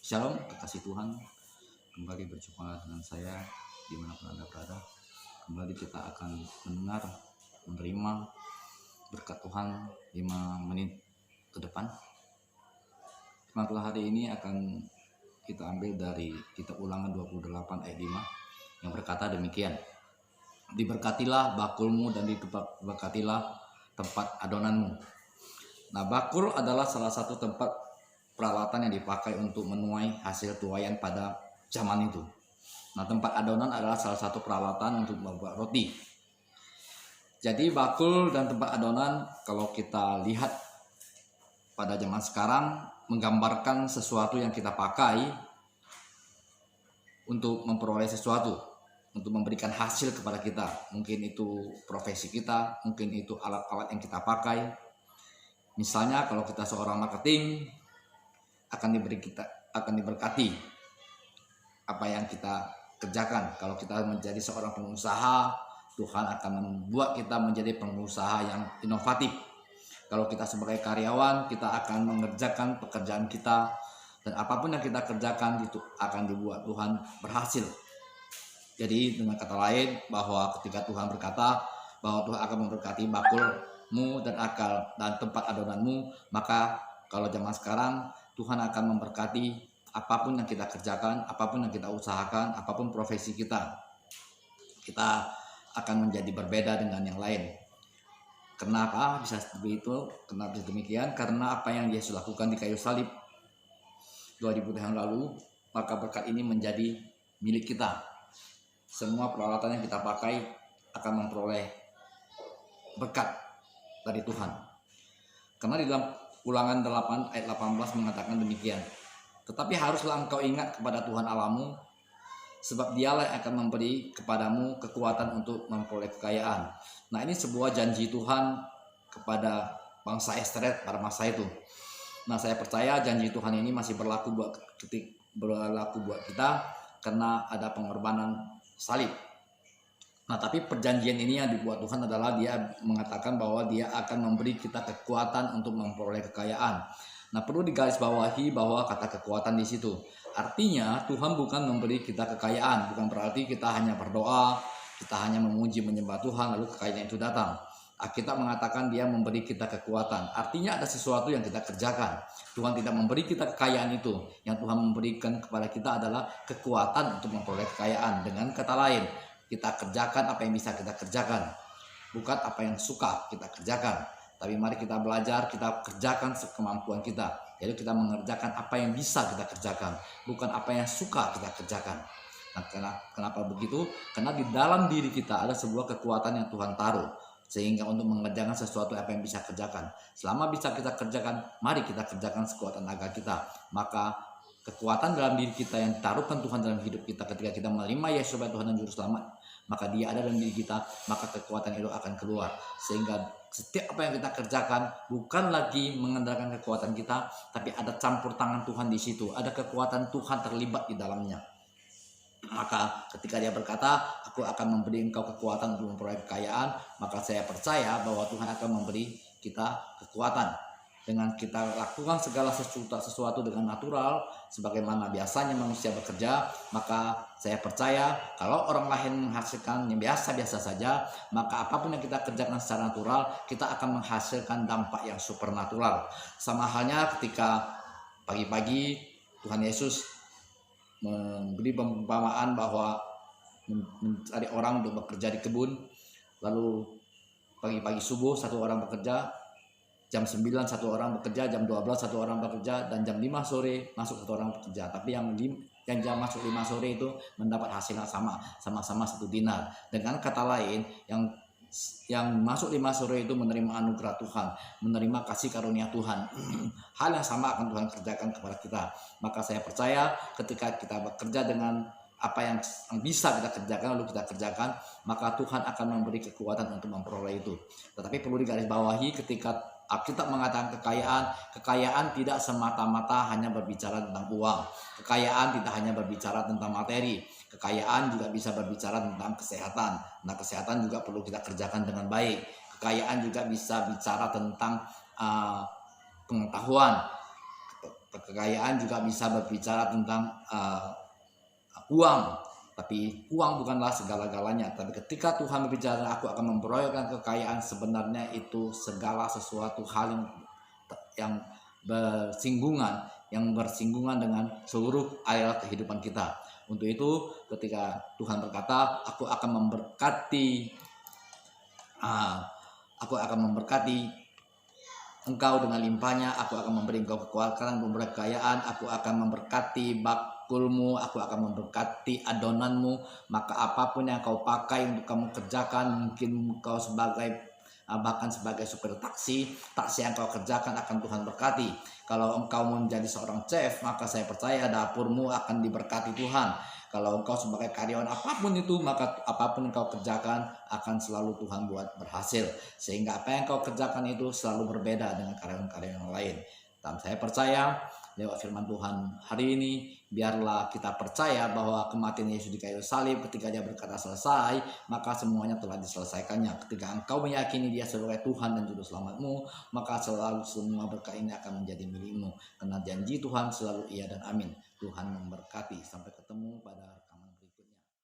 Shalom, kekasih Tuhan. Kembali berjumpa dengan saya dimanapun Anda berada. Kembali kita akan mendengar, menerima berkat Tuhan 5 menit ke depan. Firman Tuhan hari ini akan kita ambil dari kitab Ulangan 28 ayat 5 yang berkata demikian. Diberkatilah bakulmu dan diberkatilah tempat adonanmu. Nah, bakul adalah salah satu tempat peralatan yang dipakai untuk menuai hasil tuaian pada zaman itu. Nah, tempat adonan adalah salah satu peralatan untuk membuat roti. Jadi bakul dan tempat adonan kalau kita lihat pada zaman sekarang menggambarkan sesuatu yang kita pakai untuk memperoleh sesuatu, untuk memberikan hasil kepada kita. Mungkin itu profesi kita, mungkin itu alat-alat yang kita pakai. Misalnya kalau kita seorang marketing, akan diberkati apa yang kita kerjakan. Kalau kita menjadi seorang pengusaha, Tuhan akan membuat kita menjadi pengusaha yang inovatif. Kalau kita sebagai karyawan, kita akan mengerjakan pekerjaan kita, dan apapun yang kita kerjakan itu akan dibuat Tuhan berhasil. Jadi dengan kata lain, bahwa ketika Tuhan berkata bahwa Tuhan akan memberkati bakulmu dan tempat adonanmu, maka kalau zaman sekarang Tuhan akan memberkati apapun yang kita kerjakan, apapun yang kita usahakan, apapun profesi kita. Kita akan menjadi berbeda dengan yang lain. Kenapa bisa seperti itu? Kenapa bisa demikian? Karena apa yang Yesus lakukan di kayu salib 2000 tahun lalu, maka berkat ini menjadi milik kita. Semua peralatan yang kita pakai akan memperoleh berkat dari Tuhan. Karena di dalam Ulangan 8 ayat 18 mengatakan demikian. Tetapi haruslah engkau ingat kepada Tuhan Allahmu, sebab dialah yang akan memberi kepadamu kekuatan untuk memperoleh kekayaan. Nah, ini sebuah janji Tuhan kepada bangsa Israel pada masa itu. Nah, saya percaya janji Tuhan ini masih berlaku buat kita karena ada pengorbanan salib. Nah, tapi perjanjian ini yang dibuat Tuhan adalah dia mengatakan bahwa dia akan memberi kita kekuatan untuk memperoleh kekayaan. Nah, perlu digarisbawahi bahwa kata kekuatan di situ. Artinya Tuhan bukan memberi kita kekayaan, bukan berarti kita hanya berdoa, kita hanya memuji menyembah Tuhan lalu kekayaan itu datang. Alkitab mengatakan dia memberi kita kekuatan. Artinya ada sesuatu yang kita kerjakan. Tuhan tidak memberi kita kekayaan itu. Yang Tuhan memberikan kepada kita adalah kekuatan untuk memperoleh kekayaan. Dengan kata lain, kita kerjakan apa yang bisa kita kerjakan, bukan apa yang suka kita kerjakan. Tapi mari kita belajar, kita kerjakan sekemampuan kita. Jadi kita mengerjakan apa yang bisa kita kerjakan, bukan apa yang suka kita kerjakan. Nah, kenapa begitu? Karena di dalam diri kita ada sebuah kekuatan yang Tuhan taruh, sehingga untuk mengerjakan sesuatu apa yang bisa kerjakan. Selama bisa kita kerjakan, mari kita kerjakan sekuat tenaga kita. Maka kekuatan dalam diri kita yang ditaruhkan Tuhan dalam hidup kita ketika kita menerima Yesus sebagai Tuhan dan Juru Selamat, maka dia ada dalam diri kita, maka kekuatan itu akan keluar. Sehingga setiap apa yang kita kerjakan bukan lagi mengandalkan kekuatan kita, tapi ada campur tangan Tuhan di situ, ada kekuatan Tuhan terlibat di dalamnya. Maka ketika dia berkata, aku akan memberi engkau kekuatan untuk memperoleh kekayaan, maka saya percaya bahwa Tuhan akan memberi kita kekuatan. Dengan kita lakukan segala sesuatu dengan natural, sebagaimana biasanya manusia bekerja, maka saya percaya kalau orang lain menghasilkan yang biasa-biasa saja, maka apapun yang kita kerjakan secara natural, kita akan menghasilkan dampak yang supernatural. Sama halnya ketika pagi-pagi Tuhan Yesus memberi perumpamaan bahwa mencari orang untuk bekerja di kebun, lalu pagi-pagi subuh satu orang bekerja, jam 9 satu orang bekerja, jam 12 satu orang bekerja, dan jam 5 sore masuk satu orang bekerja. Tapi yang jam masuk 5 sore itu mendapat hasilnya sama-sama 1 dinar. Dengan kata lain, yang masuk 5 sore itu menerima anugerah Tuhan, menerima kasih karunia Tuhan. Hal yang sama akan Tuhan kerjakan kepada kita. Maka saya percaya ketika kita bekerja dengan apa yang bisa kita kerjakan lalu kita kerjakan, maka Tuhan akan memberi kekuatan untuk memperoleh itu. Tetapi perlu digarisbawahi ketika Alkitab mengatakan kekayaan tidak semata-mata hanya berbicara tentang uang. Kekayaan tidak hanya berbicara tentang materi. Kekayaan juga bisa berbicara tentang kesehatan. Nah, kesehatan juga perlu kita kerjakan dengan baik. Kekayaan juga bisa bicara tentang pengetahuan. Kekayaan juga bisa berbicara tentang uang, tapi uang bukanlah segala-galanya. Tapi ketika Tuhan berbicara, aku akan memperolehkan kekayaan, sebenarnya itu segala sesuatu hal yang bersinggungan dengan seluruh area kehidupan kita. Untuk itu, ketika Tuhan berkata, aku akan memberkati engkau dengan limpahnya, aku akan memberi engkau kekuatan, kekayaan, aku akan memberkati bakulmu, aku akan memberkati adonanmu, maka apapun yang kau pakai untuk kamu kerjakan, mungkin kau bahkan sebagai supir taksi yang kau kerjakan akan Tuhan berkati. Kalau engkau menjadi seorang chef, maka saya percaya dapurmu akan diberkati Tuhan. Kalau engkau sebagai karyawan apapun itu, maka apapun yang kau kerjakan akan selalu Tuhan buat berhasil. Sehingga apa yang kau kerjakan itu selalu berbeda dengan karyawan-karyawan lain. Dan saya percaya lewat firman Tuhan hari ini, biarlah kita percaya bahwa kematian Yesus di kayu salib, ketika dia berkata selesai, maka semuanya telah diselesaikannya. Ketika engkau meyakini dia sebagai Tuhan dan Juru Selamatmu, maka selalu semua berkah ini akan menjadi milikmu. Karena janji Tuhan selalu iya dan amin. Tuhan memberkati. Sampai ketemu pada